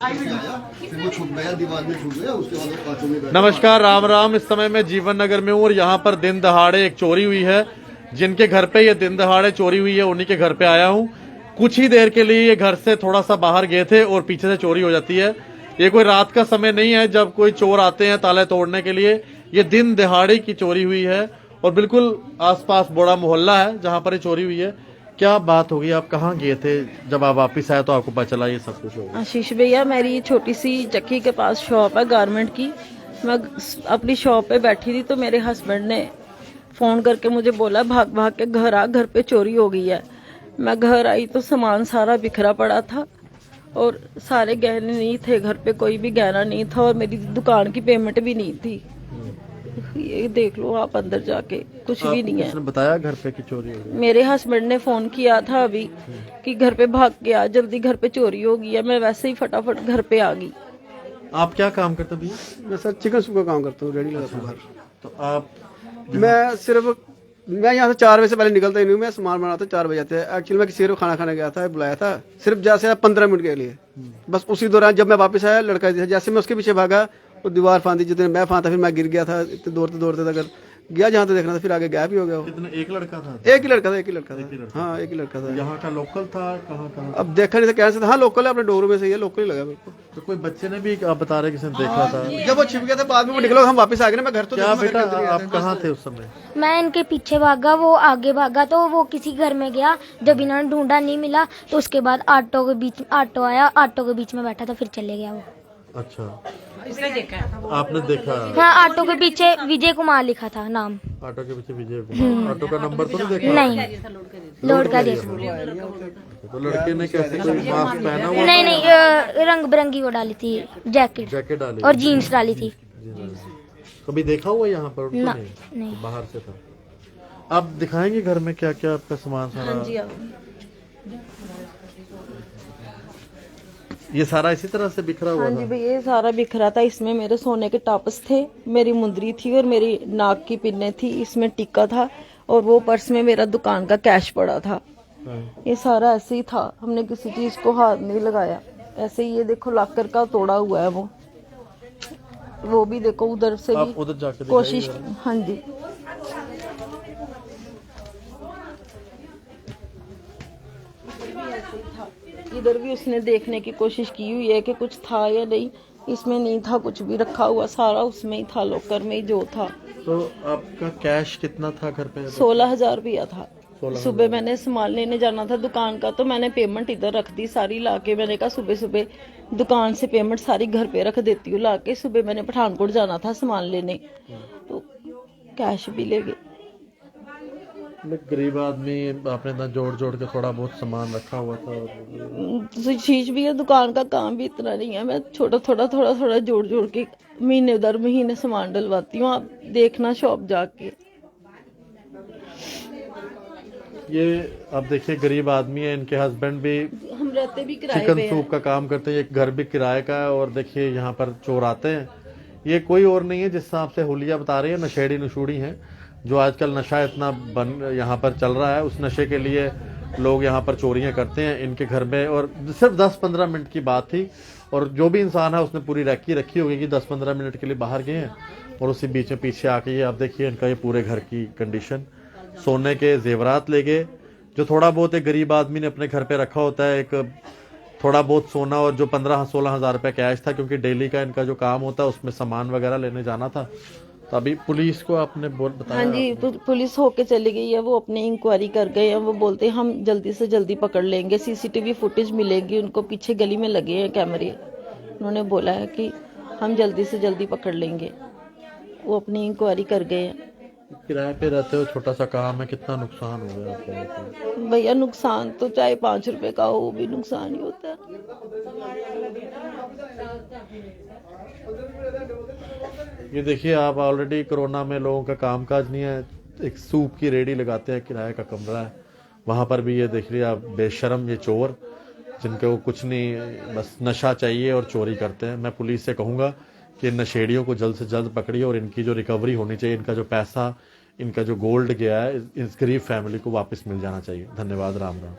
फिर वो छुप गया, दीवार में छुप गया, उसके बाद वो कांचों में बैठा। नमस्कार, राम राम। इस समय मैं जीवन नगर में हूँ और यहाँ पर दिन दहाड़े एक चोरी हुई है। जिनके घर पे ये दिन दहाड़े चोरी हुई है उन्हीं के घर पे आया हूँ। कुछ ही देर के लिए ये घर से थोड़ा सा बाहर गए थे और पीछे से चोरी हो जाती है। ये कोई रात का समय नहीं है जब कोई चोर आते हैं ताले तोड़ने के लिए। ये दिन दहाड़े की चोरी हुई है और बिल्कुल आसपास बड़ा मोहल्ला है जहाँ पर ये चोरी हुई है। क्या बात होगी, आप कहाँ गए थे? जब आप वापिस आए तो आपको पता चला ये सब कुछ होगा। आशीष भैया, मेरी छोटी सी चक्की के पास शॉप है गारमेंट की। मैं अपनी शॉप पे बैठी थी तो मेरे हस्बैंड ने फोन करके मुझे बोला भाग भाग के घर आ, घर पे चोरी हो गई है। मैं घर आई तो सामान सारा बिखरा पड़ा था और सारे गहने नहीं थे घर पे, कोई भी गहना नहीं था और मेरी दुकान की पेमेंट भी नहीं थी। ये देख लो आप अंदर जाके, कुछ भी नहीं है। किसने बताया घर पे की चोरी हो गई? मेरे हस्बैंड ने फोन किया था अभी कि घर पे भाग के आ, जल्दी घर पे चोरी हो गई है। मैं वैसे ही फटाफट घर पे आ गई। आप क्या काम करते भैया? मैं सर चिकन सूप का काम करता हूँ, रेडी लगाता हूँ घर। तो आप मैं यहाँ से 4 बजे से पहले निकलता ही नहीं हूँ। मैं सामान बनाता 4 बजे आते हैं। एक्चुअली मैं किसी को खाना खाने गया था, बुलाया था सिर्फ जैसे 15 मिनट के लिए। बस उसी दौरान जब मैं वापस आया, लड़का जैसे मैं उसके पीछे भागा वो दीवार फांदी, जितने मैं फांदा फिर मैं गिर गया था। इतने दौड़ते दौड़ते अगर गया जहाँ तक देखना था, फिर आगे गैप ही हो गया वो। कितने? एक लड़का था? एक ही लड़का था। हाँ, एक ही लड़का था। यहाँ का लोकल था? कहाँ? अब देखा नहीं था, कैसे था। हाँ, लोकल है, अपने डोर में से ही है, लोकल ही लगा मेरे को। तो कोई बच्चे ने भी, आप बता रहे किसी ने देखा था? जब वो छिप गया था बाद में वो निकला, हम वापस आ गए ना। मैं घर तो क्या बेटा, आप कहाँ थे उस समय? मैं इनके पीछे भागा, वो आगे भागा तो वो किसी घर में गया। जब इन्होंने ढूंढा नहीं मिला तो उसके बाद ऑटो आया, ऑटो के बीच में बैठा था, फिर चले गया वो। अच्छा, आपने देखा? हाँ, ऑटो के पीछे विजय कुमार लिखा था नाम। ऑटो के पीछे विजय कुमार। ऑटो का नंबर तो नहीं देखा? नहीं, लोड का देखा। तो लड़के ने कैसे, कोई मास्क पहना हुआ? नहीं, रंग बिरंगी वो डाली थी, जैकेट डाली और जीन्स डाली थी। कभी देखा हुआ यहाँ पर उनको? ना, नहीं, नहीं। तो बाहर से था। आप दिखाएंगे घर में क्या क्या आपका सामान सारा? हाँ जी, ये सारा इसी तरह से बिखरा हुआ हाँ था? जी भैया, ये सारा बिखरा था। इसमें मेरे सोने के टॉप्स थे, मेरी मुंदरी थी और मेरी नाक की पिन्ने थी। इसमें टिक्का था और वो पर्स में मेरा दुकान का कैश पड़ा था। ये सारा ऐसे ही था, हमने किसी चीज को हाथ नहीं लगाया। ऐसे ही ये देखो लॉकर का तोड़ा हुआ है वो भी देखो उधर से आप भी उधर जाके कोशिश। दिखाइए। हाँ जी, इधर भी उसने देखने की कोशिश की हुई है कि कुछ था या नहीं। इसमें नहीं था कुछ भी रखा हुआ, सारा उसमें ही था, लॉकर में ही जो था। तो आपका कैश कितना था घर पे? 16,000 रुपया था। 16,000। सुबह मैंने सामान लेने जाना था दुकान का, तो मैंने पेमेंट इधर रख दी सारी लाके। मैंने कहा सुबह सुबह दुकान से पेमेंट सारी घर पे रख देती हूँ लाके। सुबह मैंने पठानकोट जाना था सामान लेने, तो कैश भी ले गए। गरीब आदमी, आपने इतना जोड़ जोड़ के थोड़ा बहुत सामान रखा हुआ था। चीज भी है, दुकान का काम भी इतना नहीं है। मैं थोड़ा जोड़ जोड़ के महीने दर महीने सामान डलवाती हूँ। आप देखना शॉप जाके। ये आप देखिए, गरीब आदमी है, इनके हस्बैंड भी हम रहते भी किराए चिकन पे सूप का काम करते हैं। ये घर भी किराए का है और देखिए यहाँ पर चोर आते हैं। ये कोई और नहीं है, जिस हिसाब से हुलिया बता रही है, नशेड़ी नशूड़ी हैं। जो आजकल नशा इतना यहाँ पर चल रहा है, उस नशे के लिए लोग यहाँ पर चोरियां करते हैं इनके घर में। और सिर्फ 10-15 मिनट की बात थी और जो भी इंसान है उसने पूरी रैकी रखी होगी कि 10-15 मिनट के लिए बाहर गए हैं और उसी बीच में पीछे आके ये आप देखिए इनका ये पूरे घर की कंडीशन। सोने के जेवरात ले गए, जो थोड़ा बहुत एक गरीब आदमी ने अपने घर पे रखा होता है, एक थोड़ा बहुत सोना, और जो 15-16 हज़ार रुपये कैश था, क्योंकि डेली का इनका जो काम होता है उसमें सामान वगैरह लेने जाना था। तो अभी पुलिस को आपने बताया? हाँ जी, पुलिस होके चली गई है। वो अपनी इंक्वायरी कर गए हैं। वो बोलते हैं हम जल्दी से जल्दी पकड़ लेंगे, सीसीटीवी फुटेज मिलेगी उनको, पीछे गली में लगे हैं कैमरे। उन्होंने बोला है कि हम जल्दी से जल्दी पकड़ लेंगे। वो अपनी इंक्वायरी कर गए हैं। किराए पे रहते हो, छोटा सा काम है, कितना नुकसान हो गया आपको? भैया नुकसान तो चाहे 5 रुपए का हो, वो भी नुकसान ही होता है। ये देखिए, आप ऑलरेडी कोरोना में लोगों का कामकाज नहीं है। एक सूप की रेडी लगाते हैं, किराए का कमरा है, वहां पर भी ये देख लिया आप, बेशरम ये चोर, जिनको कुछ नहीं, बस नशा चाहिए और चोरी करते हैं। मैं पुलिस से कहूंगा कि इन नशेड़ियों को जल्द से जल्द पकड़िए और इनकी जो रिकवरी होनी चाहिए, इनका जो पैसा, इनका जो गोल्ड गया है, इस गरीब फैमिली को वापस मिल जाना चाहिए। धन्यवाद। राम राम।